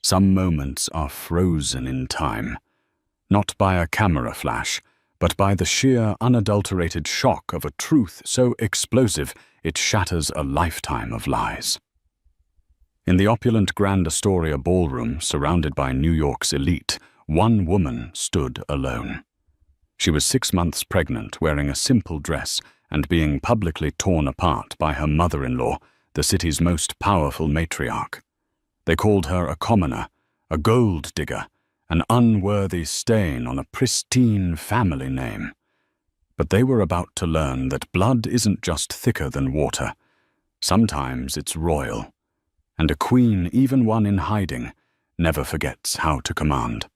Some moments are frozen in time, not by a camera flash, but by the sheer, unadulterated shock of a truth so explosive it shatters a lifetime of lies. In the opulent Grand Astoria ballroom, surrounded by New York's elite, one woman stood alone. She was 6 months pregnant, wearing a simple dress, and being publicly torn apart by her mother-in-law, the city's most powerful matriarch. They called her a commoner, a gold digger, an unworthy stain on a pristine family name. But they were about to learn that blood isn't just thicker than water. Sometimes it's royal, and a queen, even one in hiding, never forgets how to command.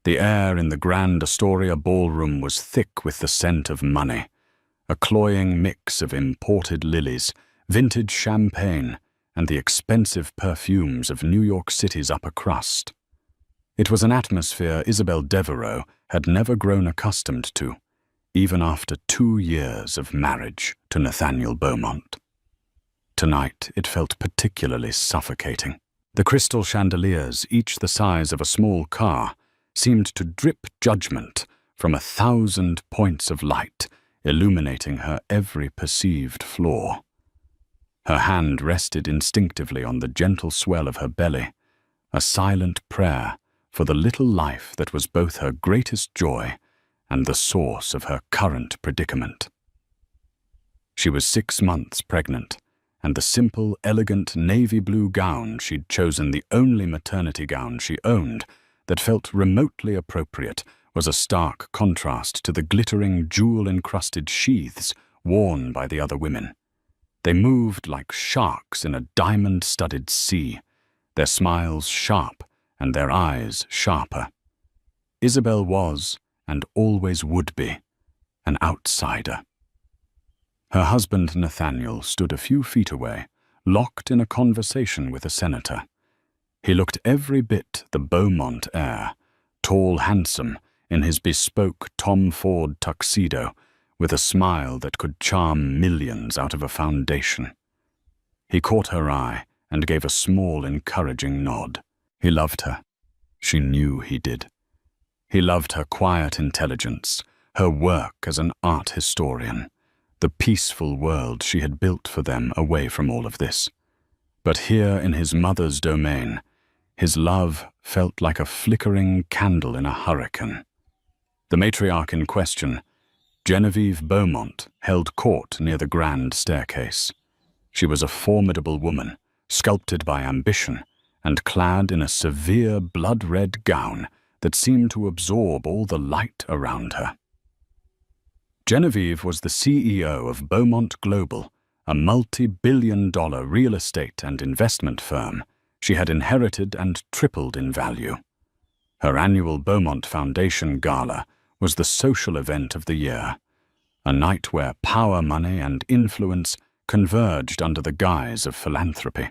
The air in the Grand Astoria ballroom was thick with the scent of money, a cloying mix of imported lilies, vintage champagne, and the expensive perfumes of New York City's upper crust. It was an atmosphere Isabel Devereaux had never grown accustomed to, even after 2 years of marriage to Nathaniel Beaumont. Tonight it felt particularly suffocating. The crystal chandeliers, each the size of a small car, seemed to drip judgment from 1,000 points of light, illuminating her every perceived flaw. Her hand rested instinctively on the gentle swell of her belly, a silent prayer for the little life that was both her greatest joy and the source of her current predicament. She was 6 months pregnant, and the simple, elegant navy blue gown she'd chosen, the only maternity gown she owned that felt remotely appropriate, was a stark contrast to the glittering, jewel-encrusted sheaths worn by the other women. They moved like sharks in a diamond-studded sea, their smiles sharp and their eyes sharper. Isabel was, and always would be, an outsider. Her husband Nathaniel stood a few feet away, locked in a conversation with a senator. He looked every bit the Beaumont heir, tall, handsome, in his bespoke Tom Ford tuxedo, with a smile that could charm millions out of a foundation. He caught her eye and gave a small, encouraging nod. He loved her. She knew he did. He loved her quiet intelligence, her work as an art historian, the peaceful world she had built for them away from all of this. But here in his mother's domain, his love felt like a flickering candle in a hurricane. The matriarch in question, Genevieve Beaumont, held court near the grand staircase. She was a formidable woman, sculpted by ambition, and clad in a severe blood-red gown that seemed to absorb all the light around her. Genevieve was the CEO of Beaumont Global, a multi-billion-dollar real estate and investment firm she had inherited and tripled in value. Her annual Beaumont Foundation Gala was the social event of the year, a night where power, money, and influence converged under the guise of philanthropy.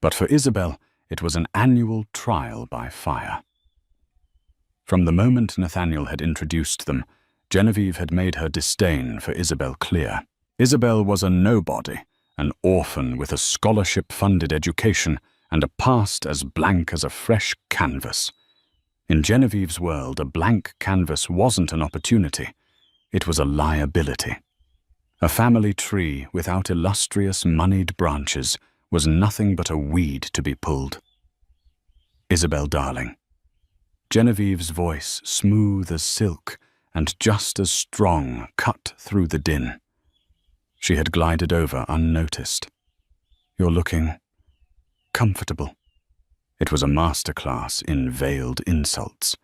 But for Isabel, it was an annual trial by fire. From the moment Nathaniel had introduced them, Genevieve had made her disdain for Isabel clear. Isabel was a nobody, an orphan with a scholarship-funded education and a past as blank as a fresh canvas. In Genevieve's world, a blank canvas wasn't an opportunity. It was a liability. A family tree without illustrious, moneyed branches was nothing but a weed to be pulled. Isabel, darling. Genevieve's voice, smooth as silk and just as strong, cut through the din. She had glided over unnoticed. You're looking comfortable. It was a masterclass in veiled insults.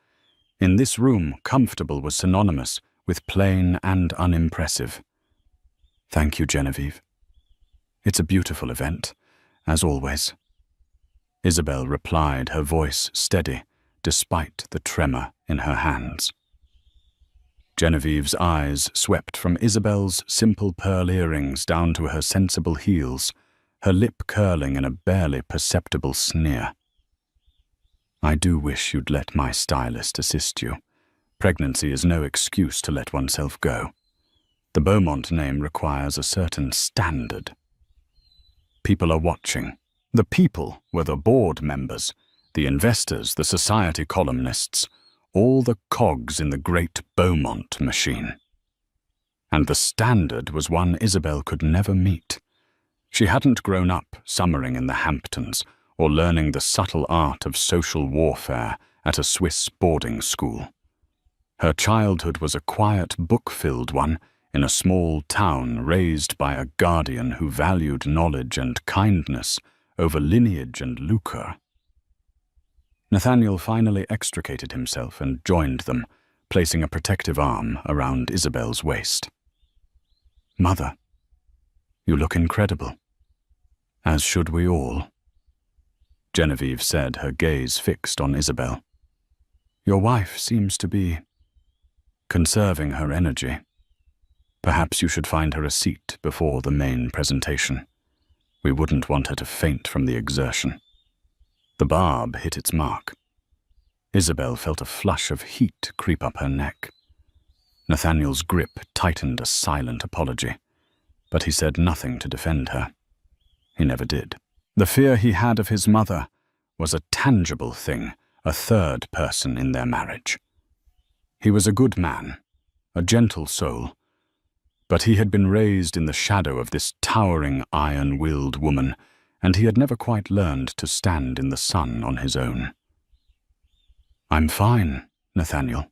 In this room, comfortable was synonymous with plain and unimpressive. Thank you, Genevieve. It's a beautiful event, as always. Isabel replied, her voice steady, despite the tremor in her hands. Genevieve's eyes swept from Isabel's simple pearl earrings down to her sensible heels, her lip curling in a barely perceptible sneer. I do wish you'd let my stylist assist you. Pregnancy is no excuse to let oneself go. The Beaumont name requires a certain standard. People are watching. The people were the board members, the investors, the society columnists, all the cogs in the great Beaumont machine. And the standard was one Isabel could never meet. She hadn't grown up summering in the Hamptons or learning the subtle art of social warfare at a Swiss boarding school. Her childhood was a quiet, book-filled one in a small town raised by a guardian who valued knowledge and kindness over lineage and lucre. Nathaniel finally extricated himself and joined them, placing a protective arm around Isabel's waist. "Mother, you look incredible. As should we all," Genevieve said, her gaze fixed on Isabel. "Your wife seems to be conserving her energy. Perhaps you should find her a seat before the main presentation. We wouldn't want her to faint from the exertion." The barb hit its mark. Isabel felt a flush of heat creep up her neck. Nathaniel's grip tightened a silent apology, but he said nothing to defend her. He never did. The fear he had of his mother was a tangible thing, a third person in their marriage. He was a good man, a gentle soul, but he had been raised in the shadow of this towering, iron-willed woman, and he had never quite learned to stand in the sun on his own. "I'm fine, Nathaniel,"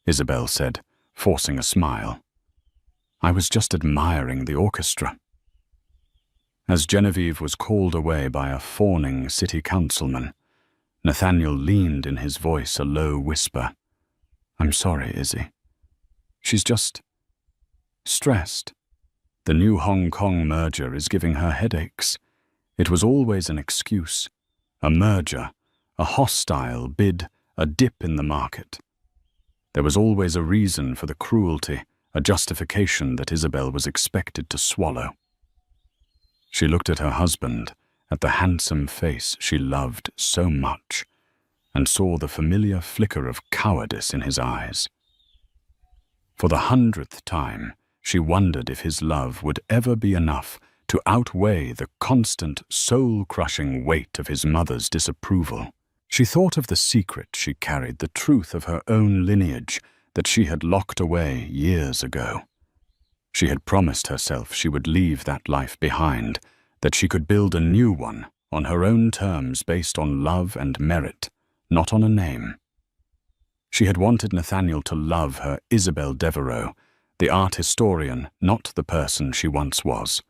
Isabel said, forcing a smile. "I was just admiring the orchestra." As Genevieve was called away by a fawning city councilman, Nathaniel leaned in his voice a low whisper. "I'm sorry, Izzy. She's just stressed. The new Hong Kong merger is giving her headaches. It was always an excuse, a merger, a hostile bid, a dip in the market. There was always a reason for the cruelty, a justification that Isabel was expected to swallow." She looked at her husband, at the handsome face she loved so much, and saw the familiar flicker of cowardice in his eyes. For the 100th time, she wondered if his love would ever be enough to outweigh the constant, soul-crushing weight of his mother's disapproval. She thought of the secret she carried, the truth of her own lineage that she had locked away years ago. She had promised herself she would leave that life behind, that she could build a new one on her own terms based on love and merit, not on a name. She had wanted Nathaniel to love her Isabel Devereux, the art historian, not the person she once was.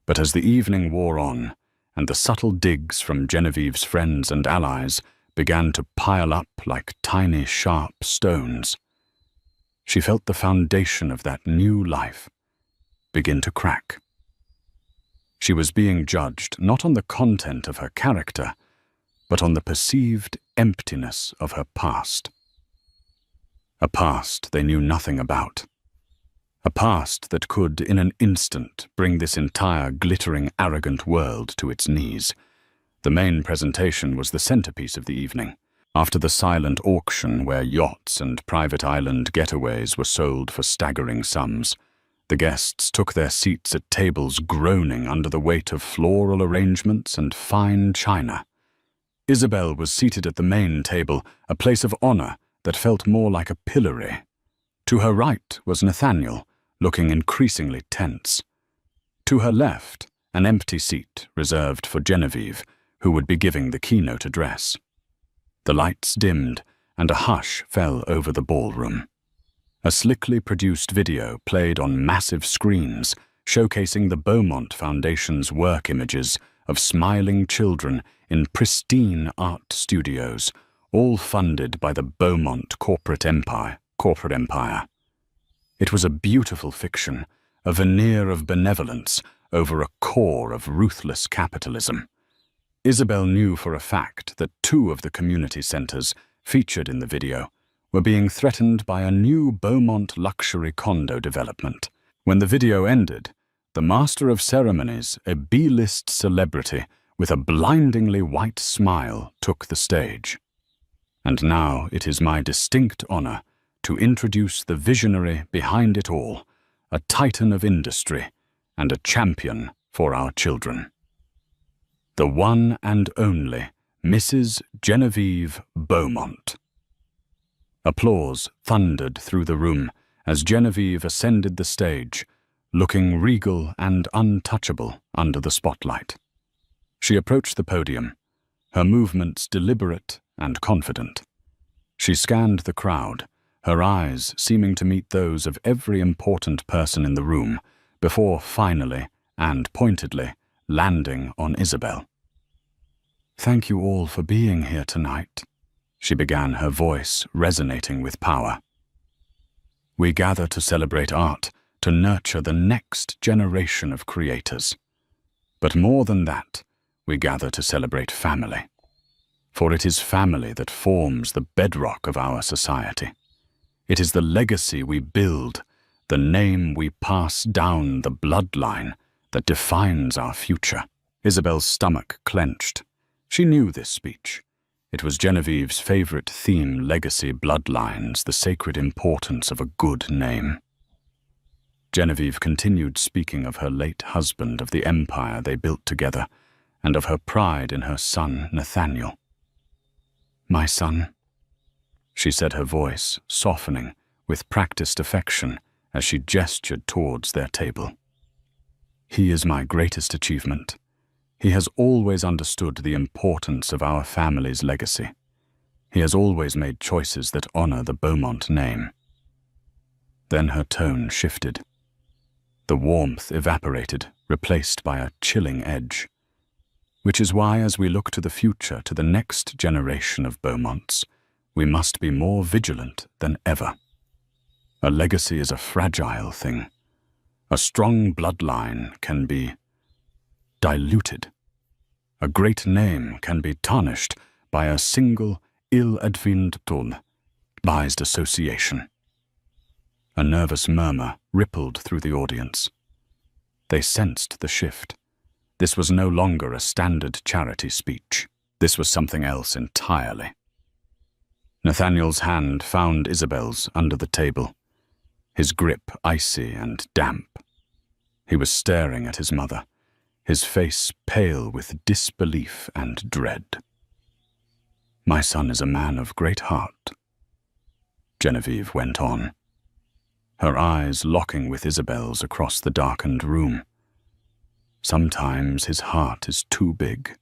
But as the evening wore on, and the subtle digs from Genevieve's friends and allies began to pile up like tiny, sharp stones, she felt the foundation of that new life begin to crack. She was being judged not on the content of her character, but on the perceived emptiness of her past. A past they knew nothing about. A past that could, in an instant, bring this entire glittering, arrogant world to its knees. The main presentation was the centerpiece of the evening. After the silent auction where yachts and private island getaways were sold for staggering sums, the guests took their seats at tables groaning under the weight of floral arrangements and fine china. Isabel was seated at the main table, a place of honor that felt more like a pillory. To her right was Nathaniel, looking increasingly tense. To her left, an empty seat reserved for Genevieve, who would be giving the keynote address. The lights dimmed, and a hush fell over the ballroom. A slickly produced video played on massive screens, showcasing the Beaumont Foundation's work images of smiling children in pristine art studios, all funded by the Beaumont corporate empire. It was a beautiful fiction, a veneer of benevolence over a core of ruthless capitalism. Isabel knew for a fact that 2 of the community centers featured in the video were being threatened by a new Beaumont luxury condo development. When the video ended, the master of ceremonies, a B-list celebrity with a blindingly white smile, took the stage. And now it is my distinct honor to introduce the visionary behind it all, a titan of industry and a champion for our children. The one and only Mrs. Genevieve Beaumont. Applause thundered through the room as Genevieve ascended the stage, looking regal and untouchable under the spotlight. She approached the podium, her movements deliberate and confident. She scanned the crowd, her eyes seeming to meet those of every important person in the room, before finally and pointedly landing on Isabel. "Thank you all for being here tonight," she began, her voice resonating with power. "We gather to celebrate art, to nurture the next generation of creators. But more than that, we gather to celebrate family. For it is family that forms the bedrock of our society. It is the legacy we build, the name we pass down the bloodline that defines our future." Isabel's stomach clenched. She knew this speech. It was Genevieve's favorite theme: legacy, bloodlines, the sacred importance of a good name. Genevieve continued speaking of her late husband, of the empire they built together, and of her pride in her son, Nathaniel. "My son," she said, her voice softening with practiced affection as she gestured towards their table. "He is my greatest achievement. He has always understood the importance of our family's legacy. He has always made choices that honor the Beaumont name." Then her tone shifted. The warmth evaporated, replaced by a chilling edge. "Which is why, as we look to the future, to the next generation of Beaumonts, we must be more vigilant than ever. A legacy is a fragile thing. A strong bloodline can be diluted. A great name can be tarnished by a single ill-advised association." A nervous murmur rippled through the audience. They sensed the shift. This was no longer a standard charity speech. This was something else entirely. Nathaniel's hand found Isabel's under the table, his grip icy and damp. He was staring at his mother, his face pale with disbelief and dread. "My son is a man of great heart," Genevieve went on, her eyes locking with Isabel's across the darkened room. "Sometimes his heart is too big.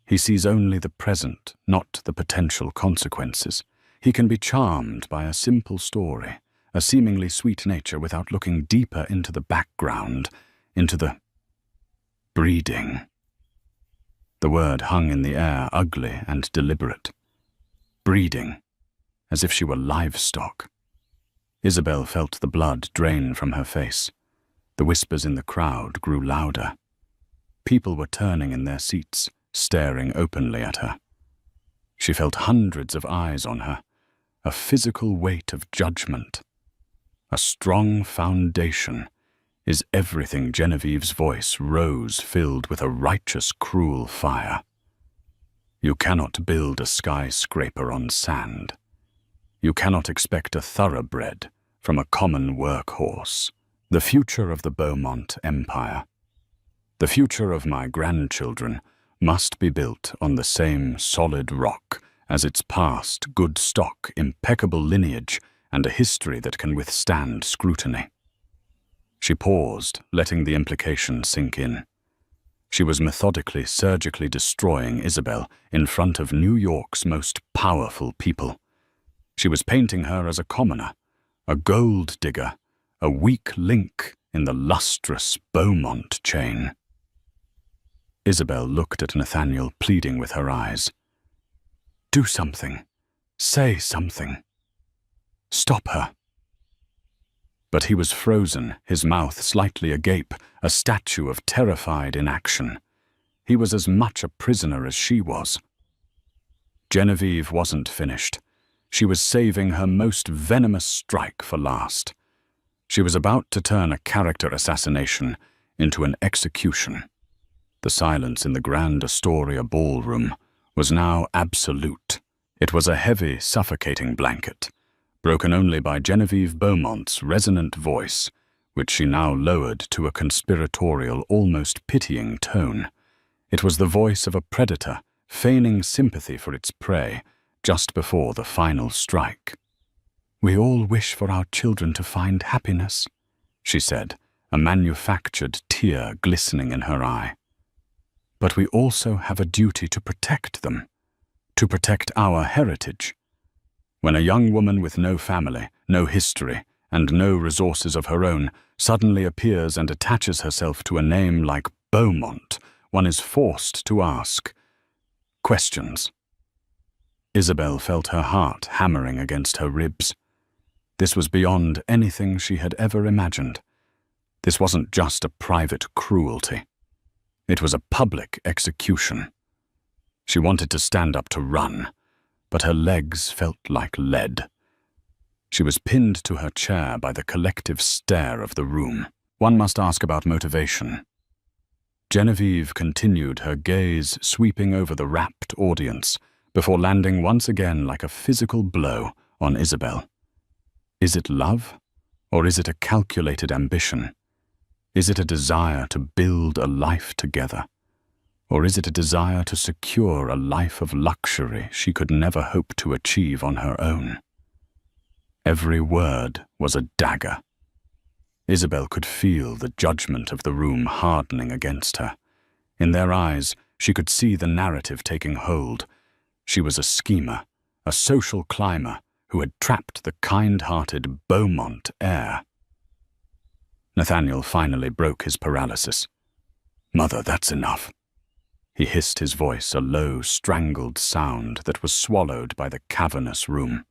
He sees only the present, not the potential consequences. He can be charmed by a simple story, a seemingly sweet nature, without looking deeper into the background, into the breeding." The word hung in the air, ugly and deliberate. Breeding, as if she were livestock. Isabel felt the blood drain from her face. The whispers in the crowd grew louder. People were turning in their seats, staring openly at her. She felt hundreds of eyes on her, a physical weight of judgment. A strong foundation is everything. Genevieve's voice rose, filled with a righteous, cruel fire. "You cannot build a skyscraper on sand. You cannot expect a thoroughbred from a common workhorse. The future of the Beaumont Empire, the future of my grandchildren, must be built on the same solid rock as its past: good stock, impeccable lineage, and a history that can withstand scrutiny." She paused, letting the implication sink in. She was methodically, surgically destroying Isabel in front of New York's most powerful people. She was painting her as a commoner, a gold digger, a weak link in the lustrous Beaumont chain. Isabel looked at Nathaniel, pleading with her eyes. "Do something. Say something. Stop her." But he was frozen, his mouth slightly agape, a statue of terrified inaction. He was as much a prisoner as she was. Genevieve wasn't finished. She was saving her most venomous strike for last. She was about to turn a character assassination into an execution. The silence in the Grand Astoria ballroom was now absolute. It was a heavy, suffocating blanket, broken only by Genevieve Beaumont's resonant voice, which she now lowered to a conspiratorial, almost pitying tone. It was the voice of a predator feigning sympathy for its prey just before the final strike. "We all wish for our children to find happiness," she said, a manufactured tear glistening in her eye. "But we also have a duty to protect them, to protect our heritage." When a young woman with no family, no history, and no resources of her own suddenly appears and attaches herself to a name like Beaumont, one is forced to ask questions. Isabel felt her heart hammering against her ribs. This was beyond anything she had ever imagined. This wasn't just a private cruelty. It was a public execution. She wanted to stand up to run, but her legs felt like lead. She was pinned to her chair by the collective stare of the room. One must ask about motivation. Genevieve continued, her gaze sweeping over the rapt audience before landing once again like a physical blow on Isabel. Is it love, or is it a calculated ambition? Is it a desire to build a life together? Or is it a desire to secure a life of luxury she could never hope to achieve on her own? Every word was a dagger. Isabel could feel the judgment of the room hardening against her. In their eyes, she could see the narrative taking hold. She was a schemer, a social climber who had trapped the kind-hearted Beaumont heir. Nathaniel finally broke his paralysis. "Mother, that's enough." He hissed, his voice a low, strangled sound that was swallowed by the cavernous room.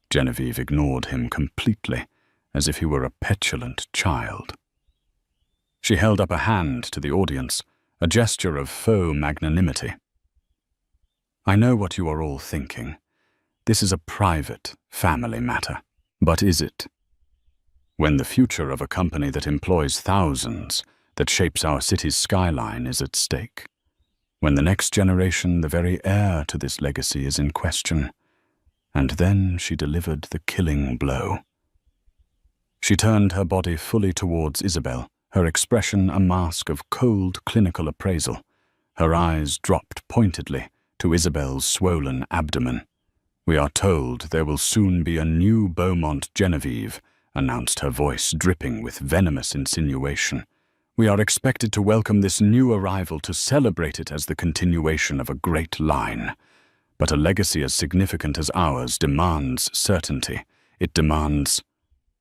Genevieve ignored him completely, as if he were a petulant child. She held up a hand to the audience, a gesture of faux magnanimity. "I know what you are all thinking. This is a private, family matter. But is it? When the future of a company that employs thousands, that shapes our city's skyline, is at stake. When the next generation, the very heir to this legacy, is in question." And then she delivered the killing blow. She turned her body fully towards Isabel, her expression a mask of cold clinical appraisal. Her eyes dropped pointedly to Isabel's swollen abdomen. "We are told there will soon be a new Beaumont Genevieve," announced her voice dripping with venomous insinuation. "We are expected to welcome this new arrival, to celebrate it as the continuation of a great line. But a legacy as significant as ours demands certainty. It demands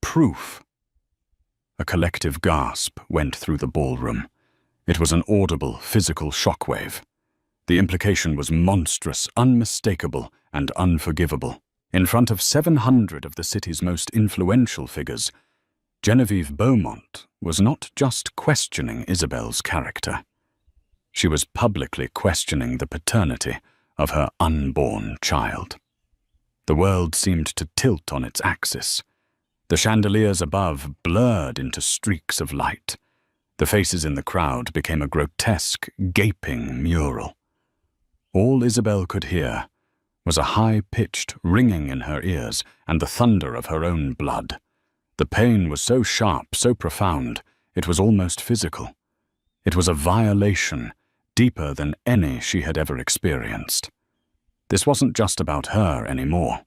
proof." A collective gasp went through the ballroom. It was an audible, physical shockwave. The implication was monstrous, unmistakable, and unforgivable. In front of 700 of the city's most influential figures, Genevieve Beaumont was not just questioning Isabel's character. She was publicly questioning the paternity of her unborn child. The world seemed to tilt on its axis. The chandeliers above blurred into streaks of light. The faces in the crowd became a grotesque, gaping mural. All Isabel could hear was a high-pitched ringing in her ears and the thunder of her own blood. The pain was so sharp, so profound, it was almost physical. It was a violation deeper than any she had ever experienced. This wasn't just about her anymore.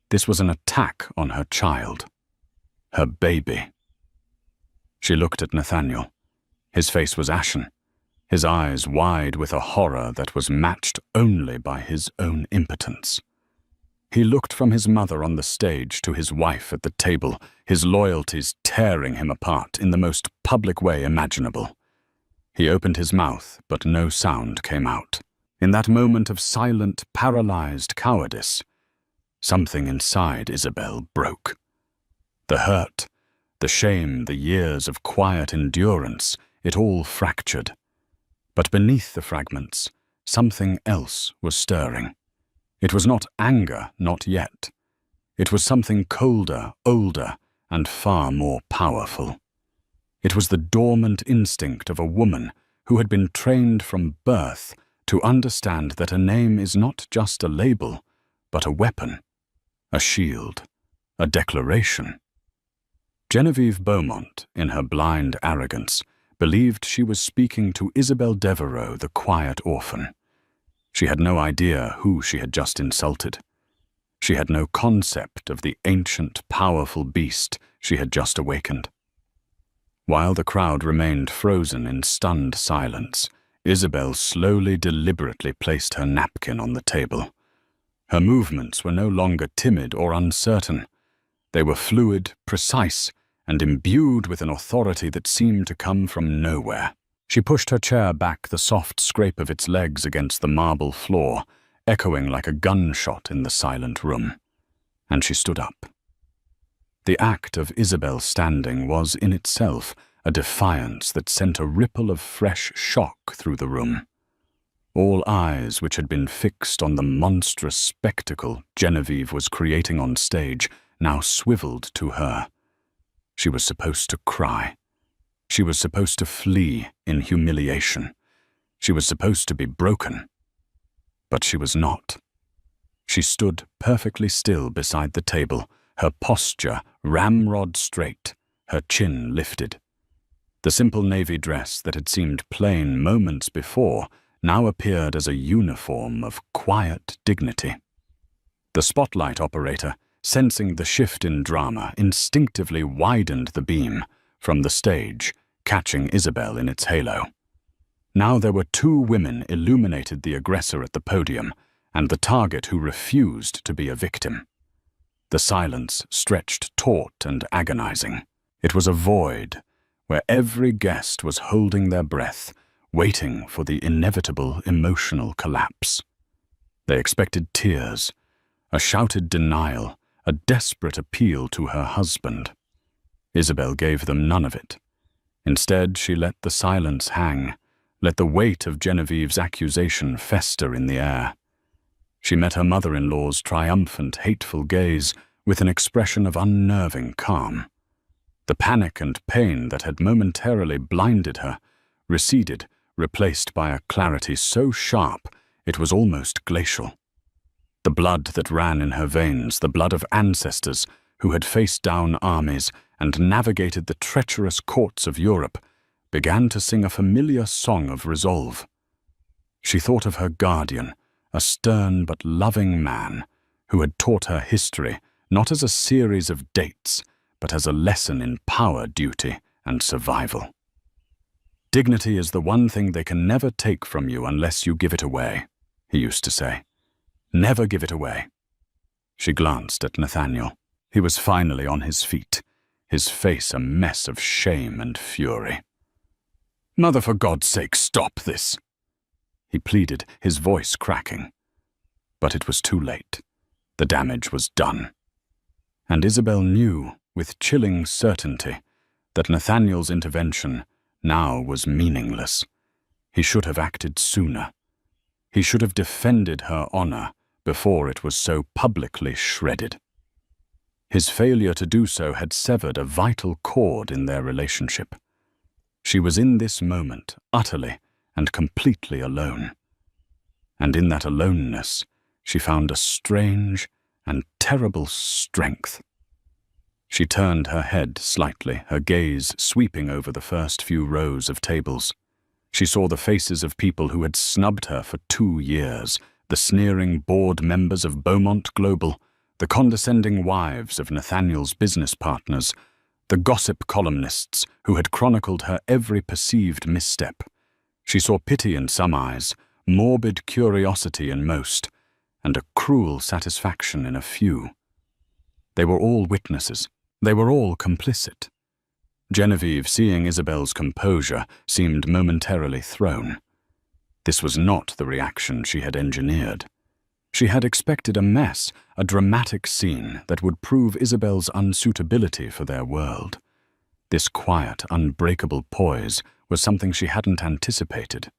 This was an attack on her child, her baby. She looked at Nathaniel. His face was ashen, his eyes wide with a horror that was matched only by his own impotence. He looked from his mother on the stage to his wife at the table, his loyalties tearing him apart in the most public way imaginable. He opened his mouth, but no sound came out. In that moment of silent, paralyzed cowardice, something inside Isabel broke. The hurt, the shame, the years of quiet endurance, it all fractured. But beneath the fragments, something else was stirring. It was not anger, not yet. It was something colder, older, and far more powerful. It was the dormant instinct of a woman who had been trained from birth to understand that a name is not just a label, but a weapon, a shield, a declaration. Genevieve Beaumont, in her blind arrogance, believed she was speaking to Isabel Devereux, the quiet orphan. She had no idea who she had just insulted. She had no concept of the ancient, powerful beast she had just awakened. While the crowd remained frozen in stunned silence, Isabel slowly, deliberately placed her napkin on the table. Her movements were no longer timid or uncertain. They were fluid, precise, and imbued with an authority that seemed to come from nowhere. She pushed her chair back, the soft scrape of its legs against the marble floor, echoing like a gunshot in the silent room. And she stood up. The act of Isabel standing was in itself a defiance that sent a ripple of fresh shock through the room. All eyes which had been fixed on the monstrous spectacle Genevieve was creating on stage now swiveled to her. She was supposed to cry. She was supposed to flee in humiliation. She was supposed to be broken. But she was not. She stood perfectly still beside the table, her posture ramrod straight, her chin lifted. The simple navy dress that had seemed plain moments before now appeared as a uniform of quiet dignity. The spotlight operator, sensing the shift in drama, instinctively widened the beam from the stage, catching Isabel in its halo. Now there were two women illuminated the aggressor at the podium and the target who refused to be a victim. The silence stretched taut and agonizing. It was a void where every guest was holding their breath, waiting for the inevitable emotional collapse. They expected tears, a shouted denial, a desperate appeal to her husband. Isabel gave them none of it. Instead, she let the silence hang, let the weight of Genevieve's accusation fester in the air. She met her mother-in-law's triumphant, hateful gaze with an expression of unnerving calm. The panic and pain that had momentarily blinded her receded, replaced by a clarity so sharp it was almost glacial. The blood that ran in her veins, the blood of ancestors who had faced down armies and navigated the treacherous courts of Europe, began to sing a familiar song of resolve. She thought of her guardian, a stern but loving man who had taught her history not as a series of dates, but as a lesson in power, duty, and survival. "Dignity is the one thing they can never take from you unless you give it away," he used to say. "Never give it away." She glanced at Nathaniel. He was finally on his feet, his face a mess of shame and fury. "Mother, for God's sake, stop this!" he pleaded, his voice cracking. But it was too late. The damage was done. And Isabel knew, with chilling certainty, that Nathaniel's intervention now was meaningless. He should have acted sooner. He should have defended her honor before it was so publicly shredded. His failure to do so had severed a vital cord in their relationship. She was in this moment utterly and completely alone. And in that aloneness, she found a strange and terrible strength. She turned her head slightly, her gaze sweeping over the first few rows of tables. She saw the faces of people who had snubbed her for 2 years, the sneering board members of Beaumont Global, the condescending wives of Nathaniel's business partners, the gossip columnists who had chronicled her every perceived misstep. She saw pity in some eyes, morbid curiosity in most, and a cruel satisfaction in a few. They were all witnesses. They were all complicit. Genevieve, seeing Isabel's composure, seemed momentarily thrown. This was not the reaction she had engineered. She had expected a mess, a dramatic scene that would prove Isabel's unsuitability for their world. This quiet, unbreakable poise was something she hadn't anticipated.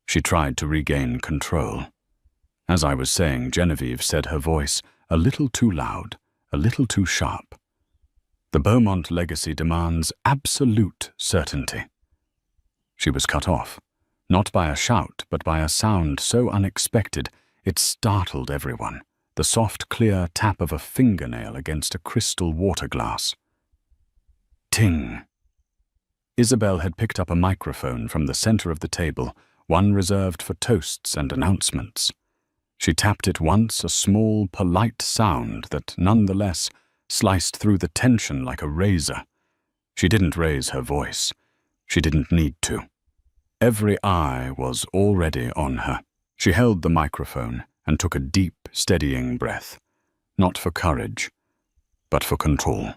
She tried to regain control. As I was saying, Genevieve said, her voice a little too loud, a little too sharp. "The Beaumont legacy demands absolute certainty." She was cut off, not by a shout, but by a sound so unexpected it startled everyone, the soft, clear tap of a fingernail against a crystal water glass. Ting! Isabel had picked up a microphone from the center of the table, one reserved for toasts and announcements. She tapped it once, a small, polite sound that nonetheless sliced through the tension like a razor. She didn't raise her voice. She didn't need to. Every eye was already on her. She held the microphone and took a deep, steadying breath, not for courage, but for control.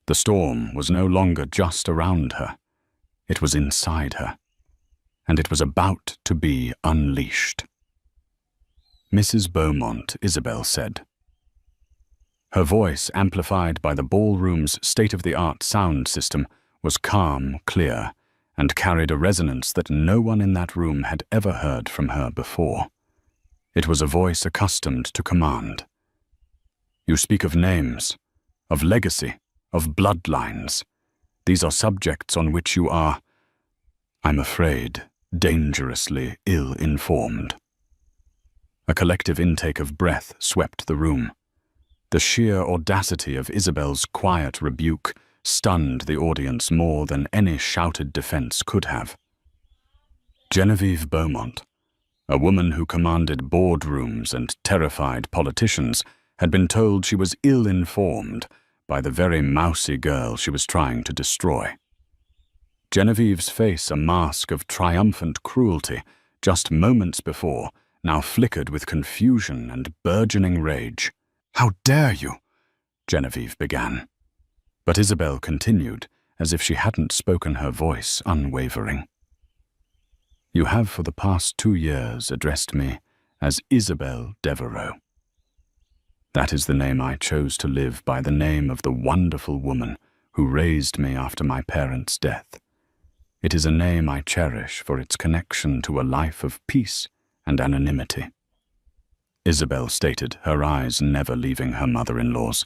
The storm was no longer just around her. It was inside her, and it was about to be unleashed. "Mrs. Beaumont," Isabel said. Her voice, amplified by the ballroom's state-of-the-art sound system, was calm, clear, and carried a resonance that no one in that room had ever heard from her before. It was a voice accustomed to command. "You speak of names, of legacy, of bloodlines. These are subjects on which you are, I'm afraid, dangerously ill-informed." A collective intake of breath swept the room. The sheer audacity of Isabel's quiet rebuke stunned the audience more than any shouted defense could have. Genevieve Beaumont, a woman who commanded boardrooms and terrified politicians, had been told she was ill-informed by the very mousy girl she was trying to destroy. Genevieve's face, a mask of triumphant cruelty, just moments before, now flickered with confusion and burgeoning rage. "How dare you?" Genevieve began. But Isabel continued, as if she hadn't spoken, her voice unwavering. "You have for the past 2 years addressed me as Isabel Devereux. That is the name I chose to live by, the name of the wonderful woman who raised me after my parents' death. It is a name I cherish for its connection to a life of peace and anonymity." Isabel stated, her eyes never leaving her mother-in-law's.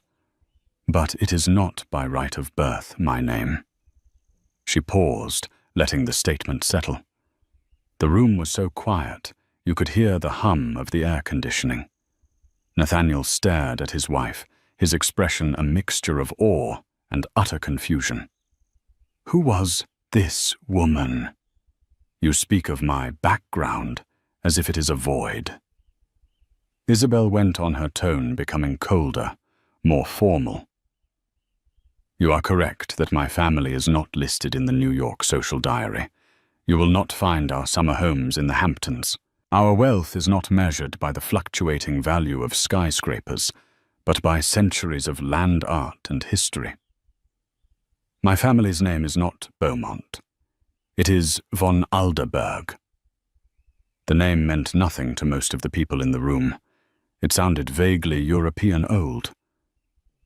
"But it is not by right of birth my name." She paused, letting the statement settle. The room was so quiet, you could hear the hum of the air conditioning. Nathaniel stared at his wife, his expression a mixture of awe and utter confusion. "Who was this woman? You speak of my background as if it is a void." Isabel went on, her tone becoming colder, more formal. "You are correct that my family is not listed in the New York social diary. You will not find our summer homes in the Hamptons. Our wealth is not measured by the fluctuating value of skyscrapers, but by centuries of land art and history. My family's name is not Beaumont. It is von Alderberg." The name meant nothing to most of the people in the room. It sounded vaguely European old.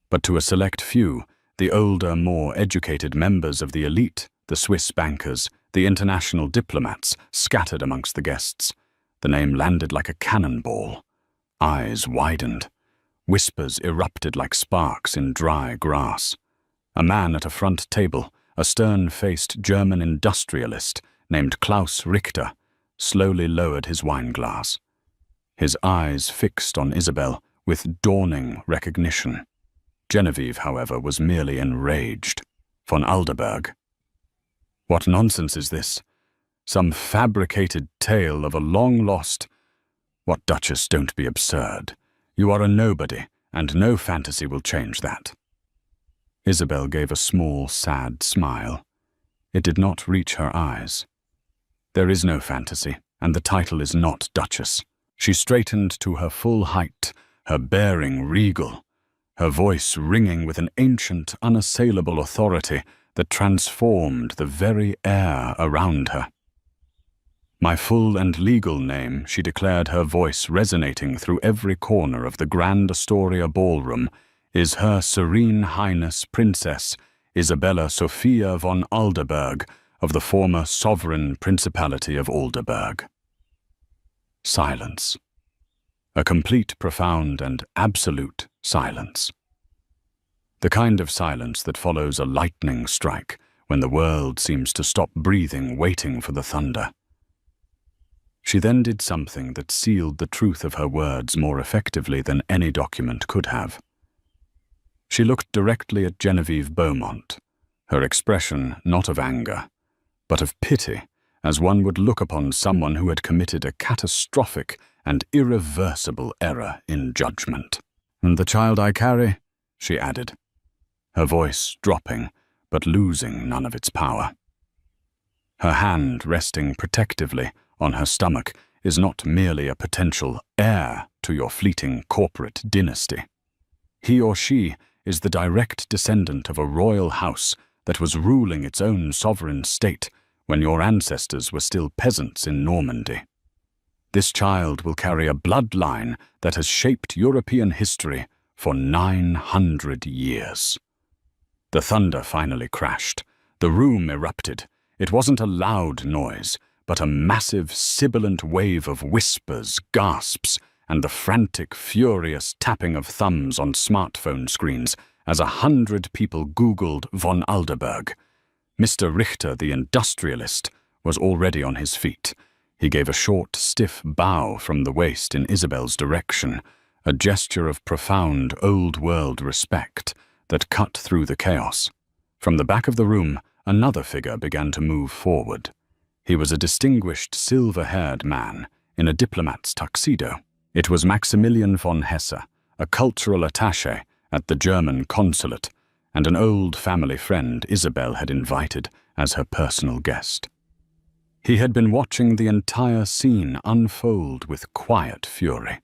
But to a select few, the older, more educated members of the elite, the Swiss bankers, the international diplomats scattered amongst the guests, the name landed like a cannonball. Eyes widened. Whispers erupted like sparks in dry grass. A man at a front table, a stern-faced German industrialist named Klaus Richter, slowly lowered his wineglass. His eyes fixed on Isabel with dawning recognition. Genevieve, however, was merely enraged. "Von Alderberg? What nonsense is this? Some fabricated tale of a long-lost—" "What, Duchess, don't be absurd. You are a nobody, and no fantasy will change that." Isabel gave a small, sad smile. It did not reach her eyes. "There is no fantasy, and the title is not Duchess." She straightened to her full height, her bearing regal, her voice ringing with an ancient, unassailable authority that transformed the very air around her. "My full and legal name," she declared, her voice resonating through every corner of the Grand Astoria ballroom, "is Her Serene Highness Princess Isabella Sophia von Alderberg of the former Sovereign Principality of Alderberg." Silence. A complete, profound, and absolute silence. The kind of silence that follows a lightning strike when the world seems to stop breathing, waiting for the thunder. She then did something that sealed the truth of her words more effectively than any document could have. She looked directly at Genevieve Beaumont, her expression not of anger, but of pity as one would look upon someone who had committed a catastrophic and irreversible error in judgment. "And the child I carry," she added, her voice dropping, but losing none of its power. Her hand resting protectively on her stomach is not merely a potential heir to your fleeting corporate dynasty. He or she is the direct descendant of a royal house that was ruling its own sovereign state when your ancestors were still peasants in Normandy. This child will carry a bloodline that has shaped European history for 900 years. The thunder finally crashed. The room erupted. It wasn't a loud noise, but a massive, sibilant wave of whispers, gasps, and the frantic, furious tapping of thumbs on smartphone screens as 100 people Googled von Alderberg. Mr. Richter, the industrialist, was already on his feet. He gave a short, stiff bow from the waist in Isabel's direction, a gesture of profound, old-world respect that cut through the chaos. From the back of the room, another figure began to move forward. He was a distinguished, silver-haired man in a diplomat's tuxedo. It was Maximilian von Hesse, a cultural attaché at the German consulate, and an old family friend Isabel had invited as her personal guest. He had been watching the entire scene unfold with quiet fury.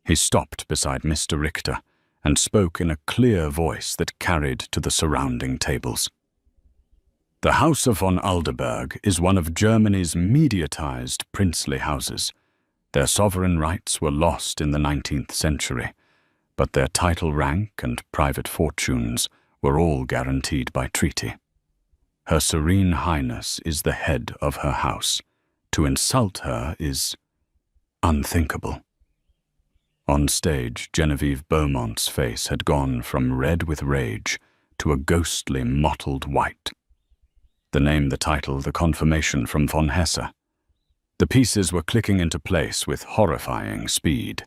He stopped beside Mr. Richter and spoke in a clear voice that carried to the surrounding tables. "The House of von Alderberg is one of Germany's mediatized princely houses. Their sovereign rights were lost in the 19th century, but their title rank and private fortunes were all guaranteed by treaty. Her Serene Highness is the head of her house. To insult her is unthinkable." On stage, Genevieve Beaumont's face had gone from red with rage to a ghostly mottled white. The name, the title, the confirmation from von Hesse. The pieces were clicking into place with horrifying speed.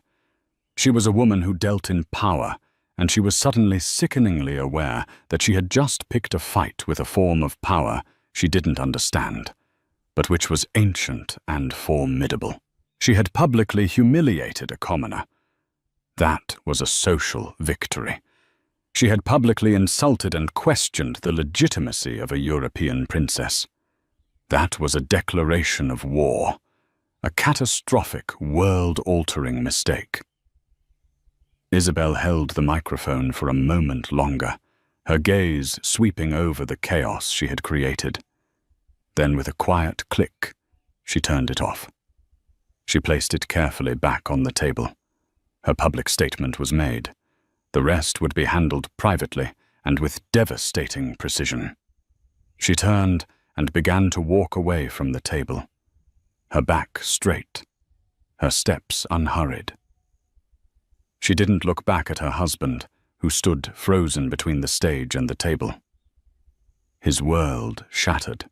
She was a woman who dealt in power, and she was suddenly sickeningly aware that she had just picked a fight with a form of power she didn't understand, but which was ancient and formidable. She had publicly humiliated a commoner. That was a social victory. She had publicly insulted and questioned the legitimacy of a European princess. That was a declaration of war, a catastrophic, world-altering mistake. Isabel held the microphone for a moment longer, her gaze sweeping over the chaos she had created. Then, with a quiet click, she turned it off. She placed it carefully back on the table. Her public statement was made. The rest would be handled privately and with devastating precision. She turned and began to walk away from the table, her back straight, her steps unhurried. She didn't look back at her husband, who stood frozen between the stage and the table. His world shattered.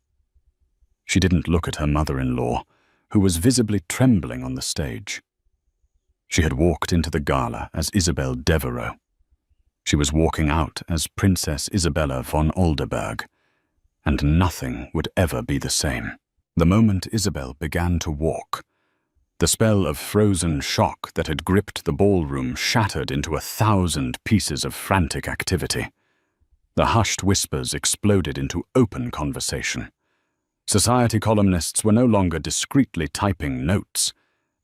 She didn't look at her mother-in-law, who was visibly trembling on the stage. She had walked into the gala as Isabel Devereux. She was walking out as Princess Isabella von Alderberg, and nothing would ever be the same. The moment Isabel began to walk, the spell of frozen shock that had gripped the ballroom shattered into 1,000 pieces of frantic activity. The hushed whispers exploded into open conversation. Society columnists were no longer discreetly typing notes.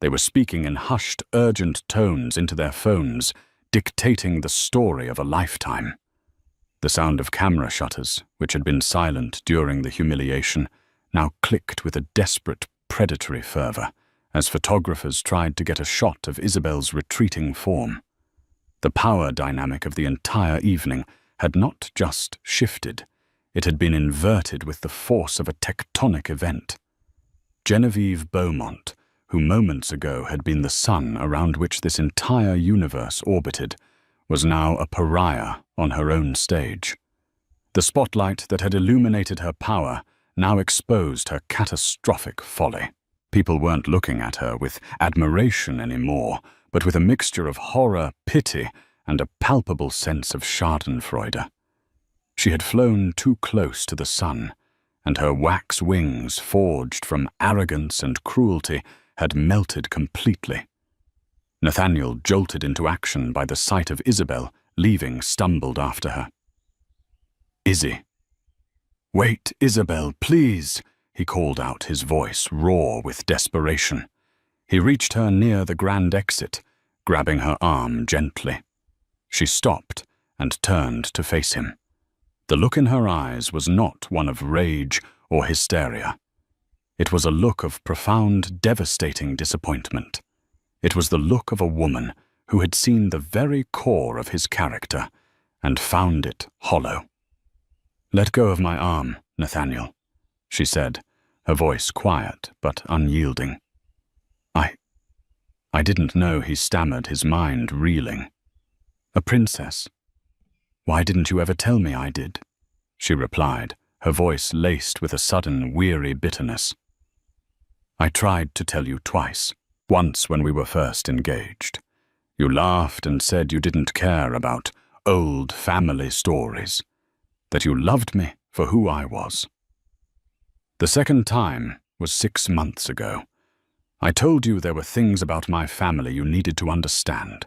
They were speaking in hushed, urgent tones into their phones, dictating the story of a lifetime. The sound of camera shutters, which had been silent during the humiliation, now clicked with a desperate, predatory fervor as photographers tried to get a shot of Isabel's retreating form. The power dynamic of the entire evening had not just shifted, it had been inverted with the force of a tectonic event. Genevieve Beaumont, who moments ago had been the sun around which this entire universe orbited, was now a pariah on her own stage. The spotlight that had illuminated her power now exposed her catastrophic folly. People weren't looking at her with admiration anymore, but with a mixture of horror, pity, and a palpable sense of schadenfreude. She had flown too close to the sun, and her wax wings, forged from arrogance and cruelty, had melted completely. Nathaniel, jolted into action by the sight of Isabel, leaving, stumbled after her. "Izzy." "Wait, Isabel, please," he called out, his voice raw with desperation. He reached her near the grand exit, grabbing her arm gently. She stopped and turned to face him. The look in her eyes was not one of rage or hysteria. It was a look of profound, devastating disappointment. It was the look of a woman who had seen the very core of his character and found it hollow. "Let go of my arm, Nathaniel," she said, her voice quiet but unyielding. I didn't know," he stammered, his mind reeling. "A princess. Why didn't you ever tell me I did?" she replied, her voice laced with a sudden, weary bitterness. "I tried to tell you twice. Once when we were first engaged. You laughed and said you didn't care about old family stories, that you loved me for who I was. The second time was 6 months ago. I told you there were things about my family you needed to understand.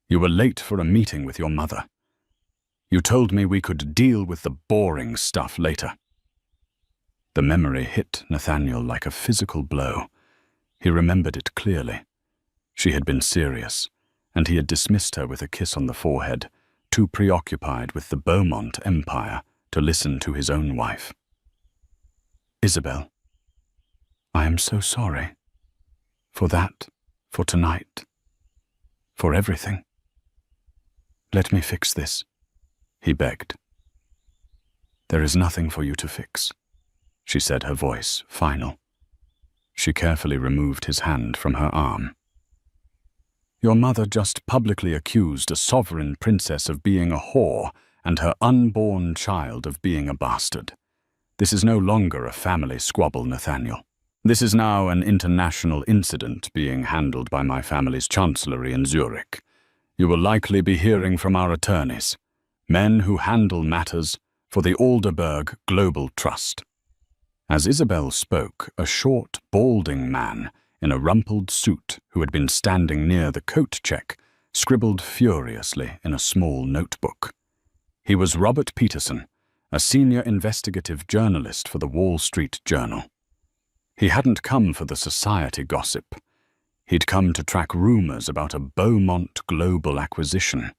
You were late for a meeting with your mother. You told me we could deal with the boring stuff later." The memory hit Nathaniel like a physical blow. He remembered it clearly. She had been serious, and he had dismissed her with a kiss on the forehead, too preoccupied with the Beaumont empire to listen to his own wife. "Isabel, I am so sorry. For that, for tonight, for everything. Let me fix this," he begged. "There is nothing for you to fix," she said, her voice final. She carefully removed his hand from her arm. "Your mother just publicly accused a sovereign princess of being a whore and her unborn child of being a bastard. This is no longer a family squabble, Nathaniel. This is now an international incident being handled by my family's chancellery in Zurich. You will likely be hearing from our attorneys, men who handle matters for the Alderberg Global Trust." As Isabel spoke, a short, balding man in a rumpled suit who had been standing near the coat check scribbled furiously in a small notebook. He was Robert Peterson, a senior investigative journalist for the Wall Street Journal. He hadn't come for the society gossip. He'd come to track rumors about a Beaumont global acquisition.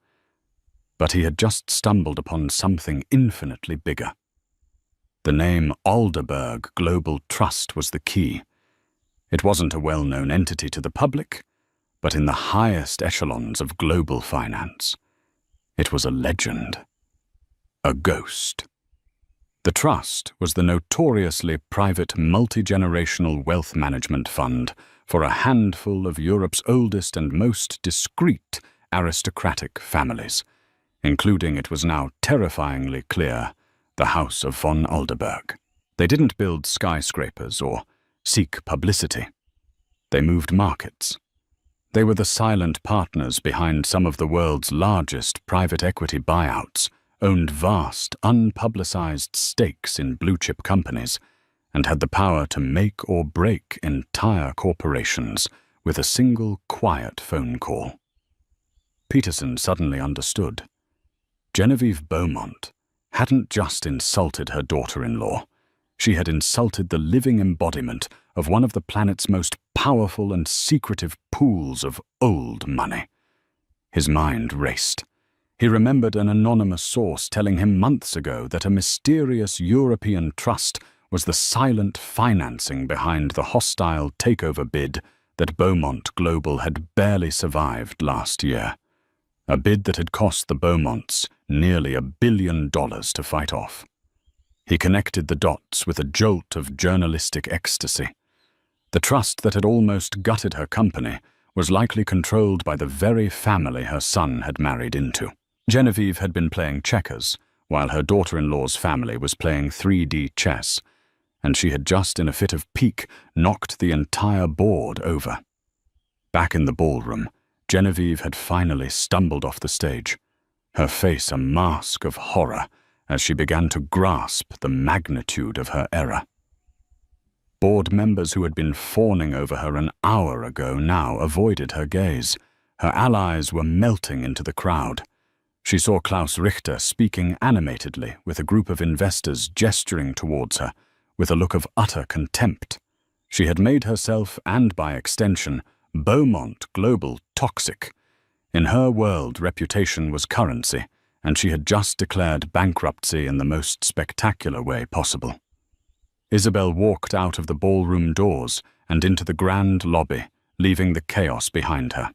But he had just stumbled upon something infinitely bigger. The name Alderberg Global Trust was the key. It wasn't a well-known entity to the public, but in the highest echelons of global finance. It was a legend. A ghost. The trust was the notoriously private multi-generational wealth management fund for a handful of Europe's oldest and most discreet aristocratic families, including, it was now terrifyingly clear, the House of von Alderberg. They didn't build skyscrapers or seek publicity. They moved markets. They were the silent partners behind some of the world's largest private equity buyouts, owned vast, unpublicized stakes in blue-chip companies, and had the power to make or break entire corporations with a single quiet phone call. Peterson suddenly understood. Genevieve Beaumont hadn't just insulted her daughter-in-law. She had insulted the living embodiment of one of the planet's most powerful and secretive pools of old money. His mind raced. He remembered an anonymous source telling him months ago that a mysterious European trust was the silent financing behind the hostile takeover bid that Beaumont Global had barely survived last year. A bid that had cost the Beaumonts nearly $1 billion to fight off. He connected the dots with a jolt of journalistic ecstasy. The trust that had almost gutted her company was likely controlled by the very family her son had married into. Genevieve had been playing checkers, while her daughter-in-law's family was playing 3D chess, and she had just, in a fit of pique, knocked the entire board over. Back in the ballroom, Genevieve had finally stumbled off the stage, her face a mask of horror as she began to grasp the magnitude of her error. Board members who had been fawning over her an hour ago now avoided her gaze. Her allies were melting into the crowd. She saw Klaus Richter speaking animatedly with a group of investors gesturing towards her with a look of utter contempt. She had made herself, and by extension, Beaumont Global toxic. In her world, reputation was currency, and she had just declared bankruptcy in the most spectacular way possible. Isabel walked out of the ballroom doors and into the grand lobby, leaving the chaos behind her.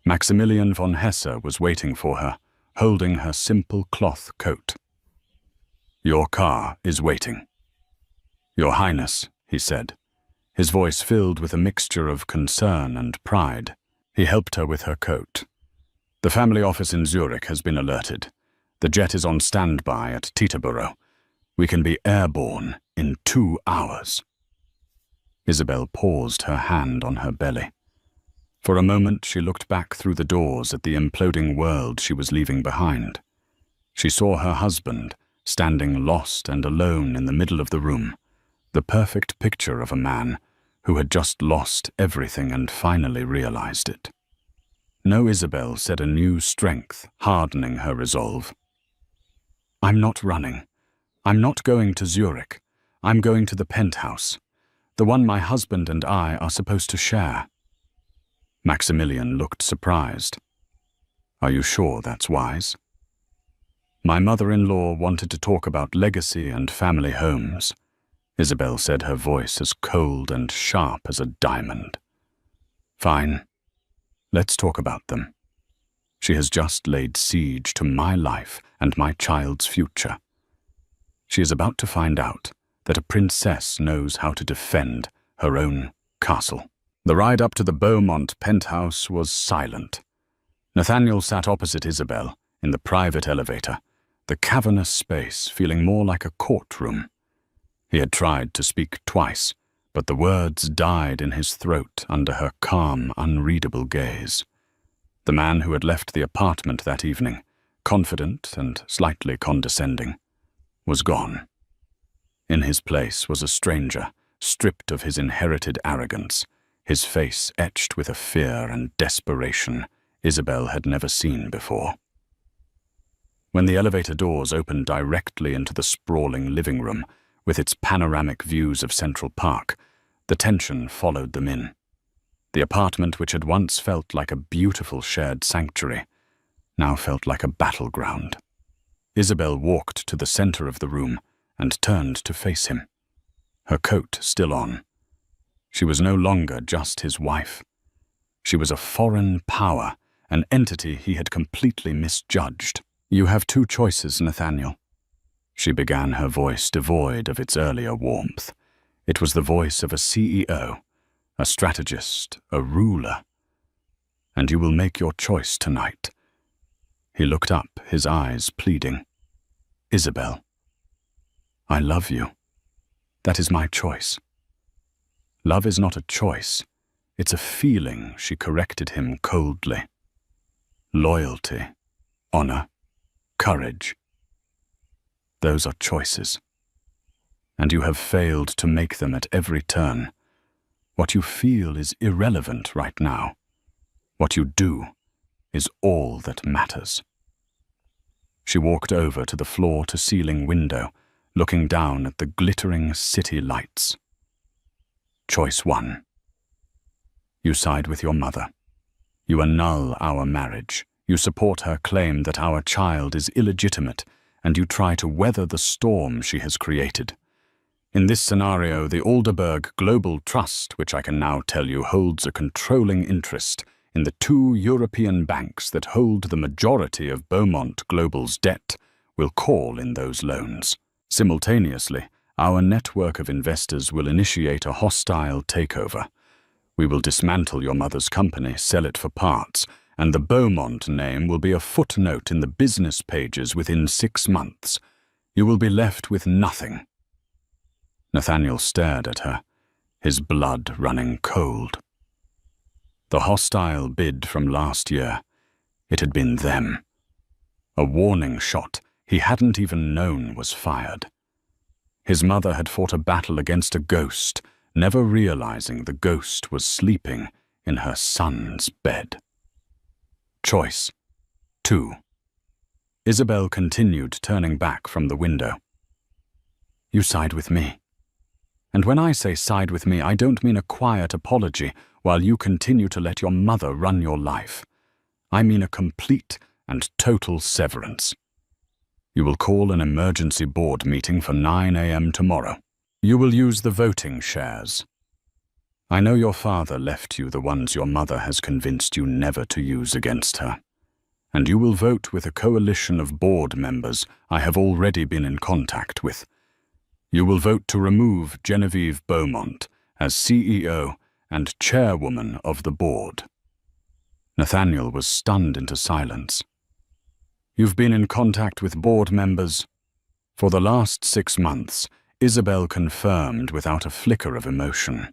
Maximilian von Hesse was waiting for her, holding her simple cloth coat. "Your car is waiting." "Your Highness," he said, his voice filled with a mixture of concern and pride. He helped her with her coat. "The family office in Zurich has been alerted. The jet is on standby at Teterboro. We can be airborne in 2 hours." Isabel paused, her hand on her belly. For a moment she looked back through the doors at the imploding world she was leaving behind. She saw her husband, standing lost and alone in the middle of the room, the perfect picture of a man who had just lost everything and finally realized it. No, Isabel said, a new strength hardening her resolve. "I'm not running. I'm not going to Zurich. I'm going to the penthouse, the one my husband and I are supposed to share." Maximilian looked surprised. "Are you sure that's wise?" "My mother-in-law wanted to talk about legacy and family homes," Isabel said, her voice as cold and sharp as a diamond. "Fine. Let's talk about them. She has just laid siege to my life and my child's future. She is about to find out that a princess knows how to defend her own castle." The ride up to the Beaumont penthouse was silent. Nathaniel sat opposite Isabel in the private elevator, the cavernous space feeling more like a courtroom. He had tried to speak twice, but the words died in his throat under her calm, unreadable gaze. The man who had left the apartment that evening, confident and slightly condescending, was gone. In his place was a stranger, stripped of his inherited arrogance, his face etched with a fear and desperation Isabel had never seen before. When the elevator doors opened directly into the sprawling living room, with its panoramic views of Central Park, the tension followed them in. The apartment, which had once felt like a beautiful shared sanctuary, now felt like a battleground. Isabel walked to the center of the room and turned to face him, her coat still on. She was no longer just his wife. She was a foreign power, an entity he had completely misjudged. "You have 2 choices, Nathaniel," she began, her voice devoid of its earlier warmth. It was the voice of a CEO, a strategist, a ruler. "And you will make your choice tonight." He looked up, his eyes pleading. "Isabel, I love you. That is my choice." "Love is not a choice. It's a feeling," she corrected him coldly. "Loyalty, honor, courage. Those are choices. And you have failed to make them at every turn. What you feel is irrelevant right now. What you do is all that matters." She walked over to the floor-to-ceiling window, looking down at the glittering city lights. "Choice 1. You side with your mother. You annul our marriage. You support her claim that our child is illegitimate, and you try to weather the storm she has created. In this scenario, the Alderberg Global Trust, which I can now tell you holds a controlling interest in the 2 European banks that hold the majority of Beaumont Global's debt, will call in those loans. Simultaneously, our network of investors will initiate a hostile takeover. We will dismantle your mother's company, sell it for parts, and the Beaumont name will be a footnote in the business pages within 6 months. You will be left with nothing." Nathaniel stared at her, his blood running cold. The hostile bid from last year, it had been them. A warning shot he hadn't even known was fired. His mother had fought a battle against a ghost, never realizing the ghost was sleeping in her son's bed. Choice 2. Isabel continued, turning back from the window. You side with me. And when I say side with me, I don't mean a quiet apology while you continue to let your mother run your life. I mean a complete and total severance. You will call an emergency board meeting for 9 a.m. tomorrow. You will use the voting shares. I know your father left you the ones your mother has convinced you never to use against her. And you will vote with a coalition of board members I have already been in contact with. You will vote to remove Genevieve Beaumont as CEO and chairwoman of the board. Nathaniel was stunned into silence. You've been in contact with board members? For the last 6 months, Isabel confirmed without a flicker of emotion.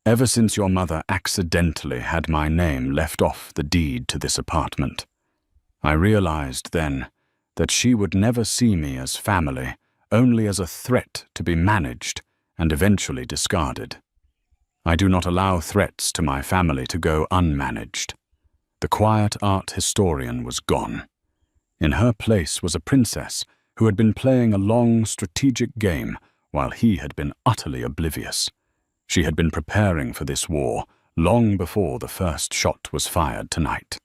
Ever since your mother accidentally had my name left off the deed to this apartment. I realized then that she would never see me as family, only as a threat to be managed and eventually discarded. I do not allow threats to my family to go unmanaged. The quiet art historian was gone. In her place was a princess who had been playing a long, strategic game while he had been utterly oblivious. She had been preparing for this war long before the first shot was fired tonight.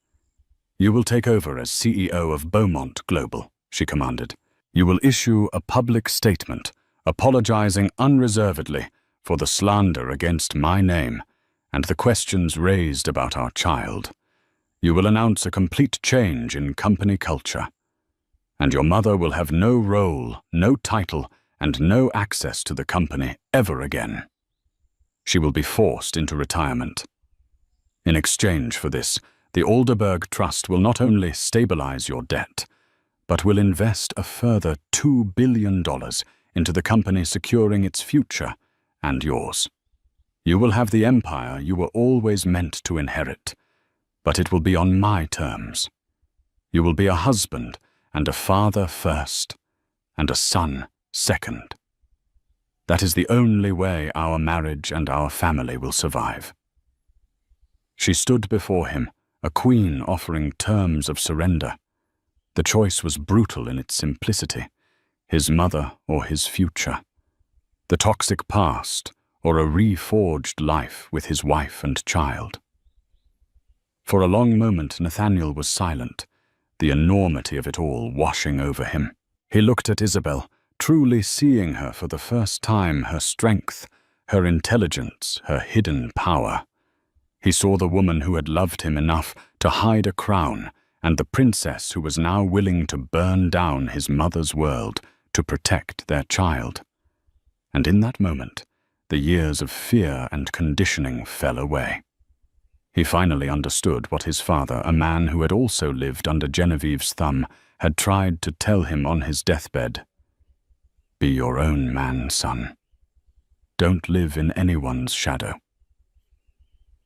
You will take over as CEO of Beaumont Global, she commanded. You will issue a public statement apologizing unreservedly for the slander against my name and the questions raised about our child. You will announce a complete change in company culture. And your mother will have no role, no title, and no access to the company ever again. She will be forced into retirement. In exchange for this, the Alderberg Trust will not only stabilize your debt, but will invest a further $2 billion into the company, securing its future and yours. You will have the empire you were always meant to inherit, but it will be on my terms. You will be a husband and a father first, and a son second. That is the only way our marriage and our family will survive. She stood before him, a queen offering terms of surrender. The choice was brutal in its simplicity, his mother or his future. The toxic past or a reforged life with his wife and child. For a long moment, Nathaniel was silent, the enormity of it all washing over him. He looked at Isabel, truly seeing her for the first time, her strength, her intelligence, her hidden power. He saw the woman who had loved him enough to hide a crown, and the princess who was now willing to burn down his mother's world to protect their child. And in that moment, the years of fear and conditioning fell away. He finally understood what his father, a man who had also lived under Genevieve's thumb, had tried to tell him on his deathbed. Be your own man, son. Don't live in anyone's shadow.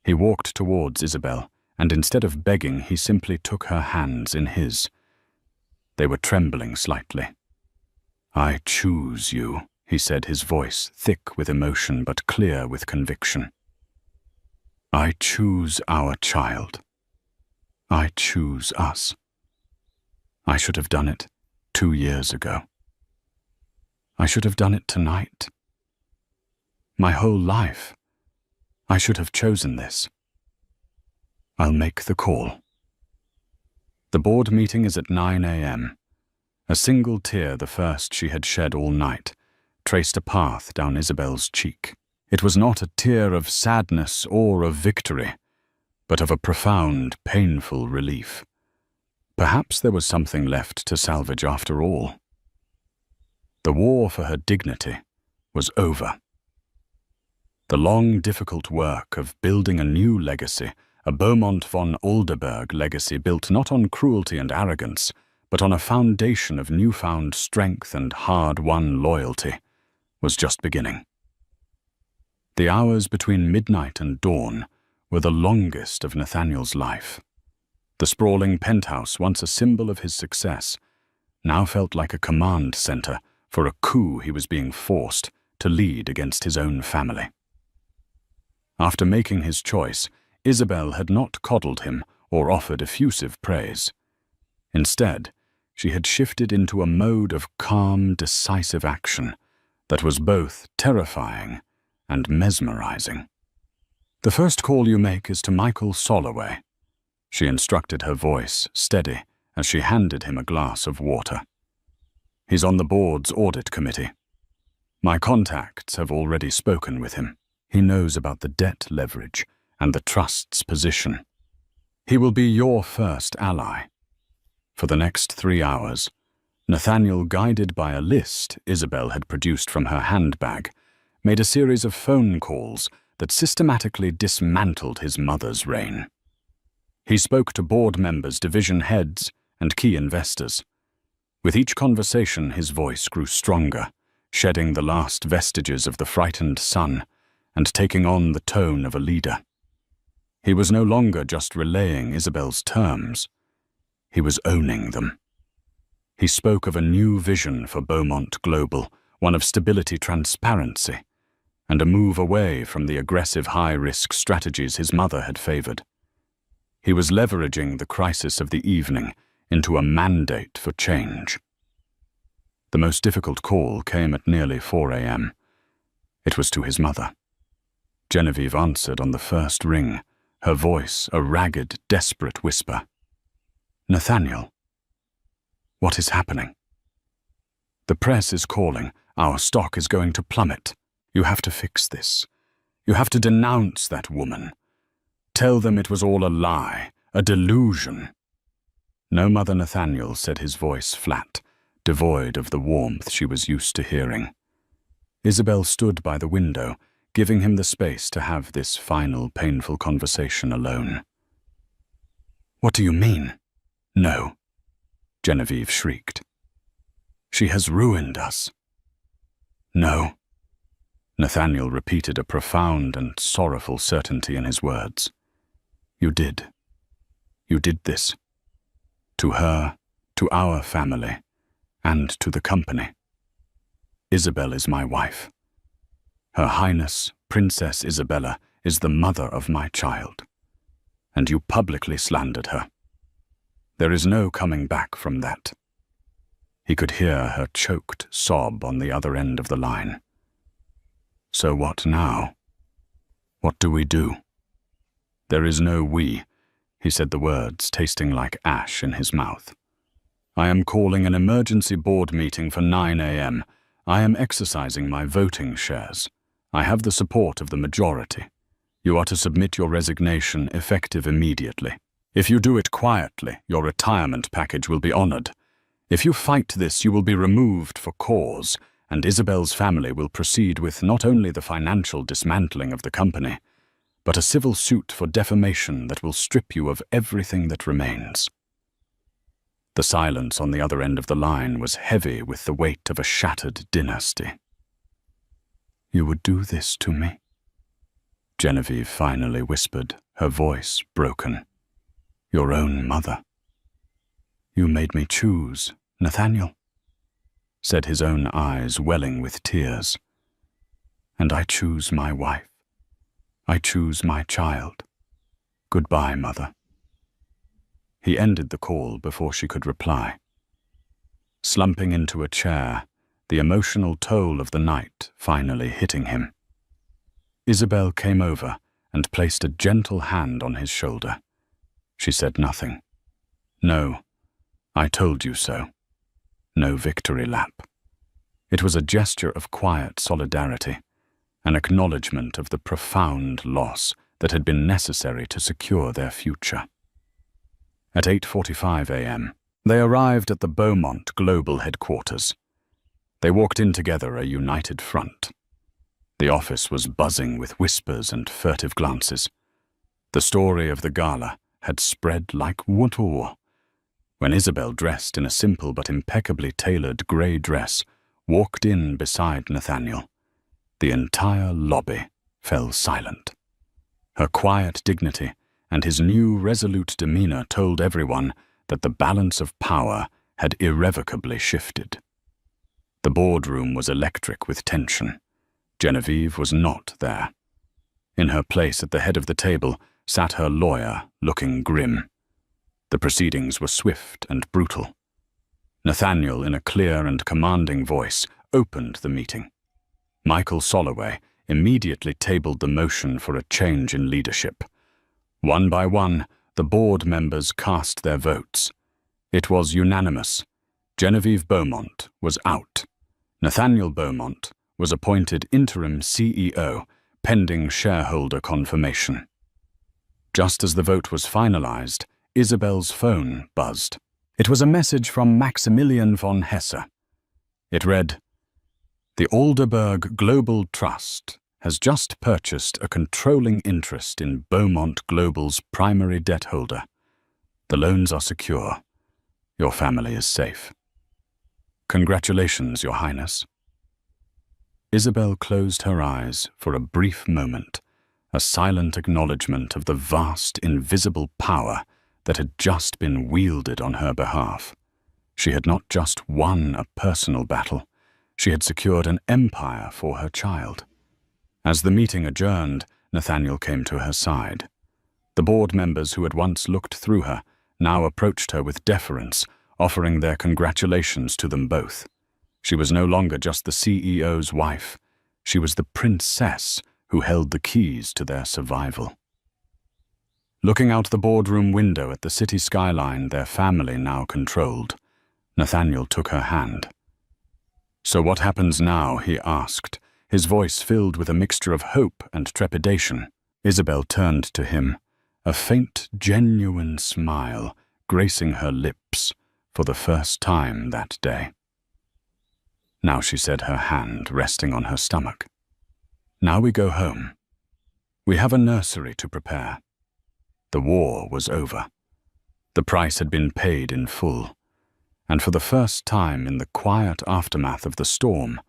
He walked towards Isabel, and instead of begging, he simply took her hands in his. They were trembling slightly. I choose you, he said, his voice thick with emotion but clear with conviction. I choose our child. I choose us. I should have done it 2 years ago. I should have done it tonight. My whole life, I should have chosen this. I'll make the call. The board meeting is at 9 a.m. A single tear, the first she had shed all night, traced a path down Isabel's cheek. It was not a tear of sadness or of victory, but of a profound, painful relief. Perhaps there was something left to salvage after all. The war for her dignity was over. The long, difficult work of building a new legacy, a Beaumont von Alderberg legacy built not on cruelty and arrogance, but on a foundation of newfound strength and hard-won loyalty, was just beginning. The hours between midnight and dawn were the longest of Nathaniel's life. The sprawling penthouse, once a symbol of his success, now felt like a command center for a coup he was being forced to lead against his own family. After making his choice, Isabel had not coddled him or offered effusive praise. Instead, she had shifted into a mode of calm, decisive action that was both terrifying and mesmerizing. "The first call you make is to Michael Soloway," she instructed, her voice steady as she handed him a glass of water. "He's on the board's audit committee. My contacts have already spoken with him. He knows about the debt leverage and the trust's position. He will be your first ally." For the next 3 hours, Nathaniel, guided by a list Isabel had produced from her handbag, made a series of phone calls that systematically dismantled his mother's reign. He spoke to board members, division heads, and key investors. With each conversation, his voice grew stronger, shedding the last vestiges of the frightened son and taking on the tone of a leader. He was no longer just relaying Isabel's terms. He was owning them. He spoke of a new vision for Beaumont Global, one of stability, transparency, and a move away from the aggressive high-risk strategies his mother had favored. He was leveraging the crisis of the evening into a mandate for change. The most difficult call came at nearly 4 a.m. It was to his mother. Genevieve answered on the first ring, her voice a ragged, desperate whisper. "Nathaniel, what is happening?" "The press is calling. Our stock is going to plummet. You have to fix this. You have to denounce that woman. Tell them it was all a lie, a delusion." "No, Mother." Nathaniel said, his voice flat, devoid of the warmth she was used to hearing. Isabel stood by the window, giving him the space to have this final, painful conversation alone. "What do you mean?" "No," Genevieve shrieked. "She has ruined us." "No." Nathaniel repeated, a profound and sorrowful certainty in his words. "You did. You did this. To her, to our family, and to the company. Isabel is my wife. Her Highness, Princess Isabella, is the mother of my child. And you publicly slandered her. There is no coming back from that." He could hear her choked sob on the other end of the line. "So what now? What do we do?" "There is no we," he said, the words tasting like ash in his mouth. "I am calling an emergency board meeting for 9 a.m. I am exercising my voting shares. I have the support of the majority. You are to submit your resignation effective immediately. If you do it quietly, your retirement package will be honored. If you fight this, you will be removed for cause, and Isabel's family will proceed with not only the financial dismantling of the company, but a civil suit for defamation that will strip you of everything that remains." The silence on the other end of the line was heavy with the weight of a shattered dynasty. "You would do this to me?" Genevieve finally whispered, her voice broken. "Your own mother." "You made me choose, Nathaniel," said his own eyes welling with tears. "And I choose my wife. I choose my child. Goodbye, Mother." He ended the call before she could reply. Slumping into a chair, the emotional toll of the night finally hitting him. Isabel came over and placed a gentle hand on his shoulder. She said nothing. No, I told you so. No victory lap. It was a gesture of quiet solidarity, an acknowledgement of the profound loss that had been necessary to secure their future. At 8:45 a.m., they arrived at the Beaumont Global headquarters. They walked in together, a united front. The office was buzzing with whispers and furtive glances. The story of the gala had spread like water. When Isabel, dressed in a simple but impeccably tailored grey dress, walked in beside Nathaniel, the entire lobby fell silent. Her quiet dignity and his new resolute demeanor told everyone that the balance of power had irrevocably shifted. The boardroom was electric with tension. Genevieve was not there. In her place at the head of the table sat her lawyer, looking grim. The proceedings were swift and brutal. Nathaniel, in a clear and commanding voice, opened the meeting. Michael Soloway immediately tabled the motion for a change in leadership. One by one, the board members cast their votes. It was unanimous. Genevieve Beaumont was out. Nathaniel Beaumont was appointed interim CEO, pending shareholder confirmation. Just as the vote was finalized, Isabel's phone buzzed. It was a message from Maximilian von Hesse. It read, "The Alderberg Global Trust has just purchased a controlling interest in Beaumont Global's primary debt holder. The loans are secure. Your family is safe. Congratulations, Your Highness." Isabel closed her eyes for a brief moment, a silent acknowledgement of the vast, invisible power that had just been wielded on her behalf. She had not just won a personal battle, she had secured an empire for her child. As the meeting adjourned, Nathaniel came to her side. The board members who had once looked through her now approached her with deference, offering their congratulations to them both. She was no longer just the CEO's wife. She was the princess who held the keys to their survival. Looking out the boardroom window at the city skyline their family now controlled, Nathaniel took her hand. "So what happens now?" he asked, his voice filled with a mixture of hope and trepidation. Isabel turned to him, a faint, genuine smile gracing her lips for the first time that day. Now she said, her hand resting on her stomach. "Now we go home. We have a nursery to prepare." The war was over. The price had been paid in full, and for the first time in the quiet aftermath of the storm,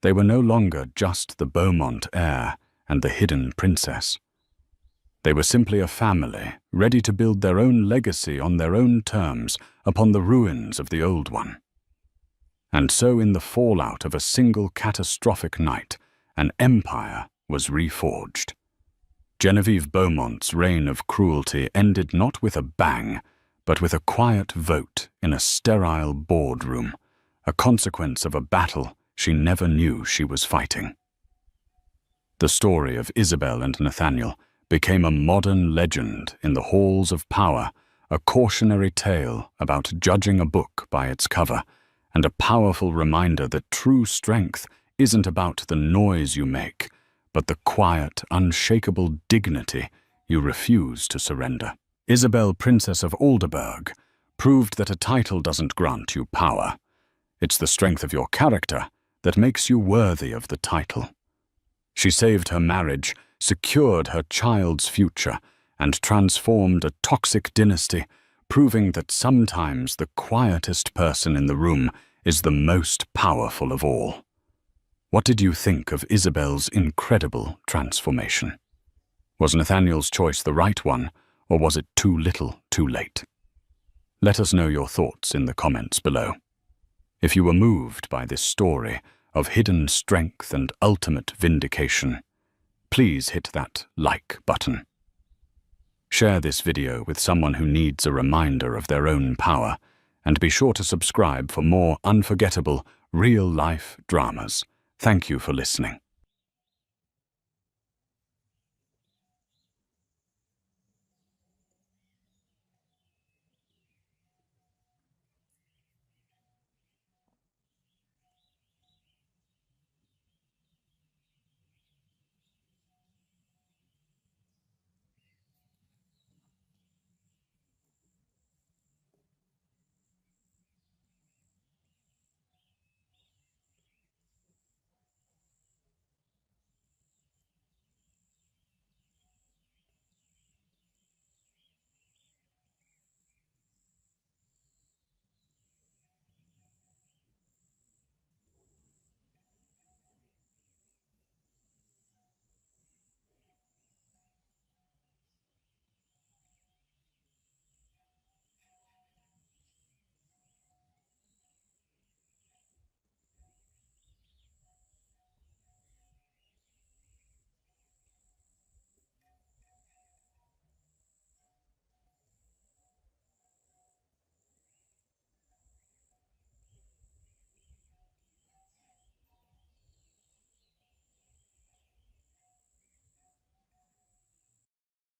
they were no longer just the Beaumont heir and the hidden princess. They were simply a family, ready to build their own legacy on their own terms upon the ruins of the old one. And so in the fallout of a single catastrophic night, an empire was reforged. Genevieve Beaumont's reign of cruelty ended not with a bang, but with a quiet vote in a sterile boardroom, a consequence of a battle she never knew she was fighting. The story of Isabel and Nathaniel became a modern legend in the halls of power, a cautionary tale about judging a book by its cover, and a powerful reminder that true strength isn't about the noise you make, but the quiet, unshakable dignity you refuse to surrender. Isabel, Princess of Alderberg, proved that a title doesn't grant you power. It's the strength of your character that makes you worthy of the title. She saved her marriage, secured her child's future, and transformed a toxic dynasty, proving that sometimes the quietest person in the room is the most powerful of all. What did you think of Isabel's incredible transformation? Was Nathaniel's choice the right one, or was it too little, too late? Let us know your thoughts in the comments below. If you were moved by this story of hidden strength and ultimate vindication, please hit that like button. Share this video with someone who needs a reminder of their own power, and be sure to subscribe for more unforgettable, real-life dramas. Thank you for listening.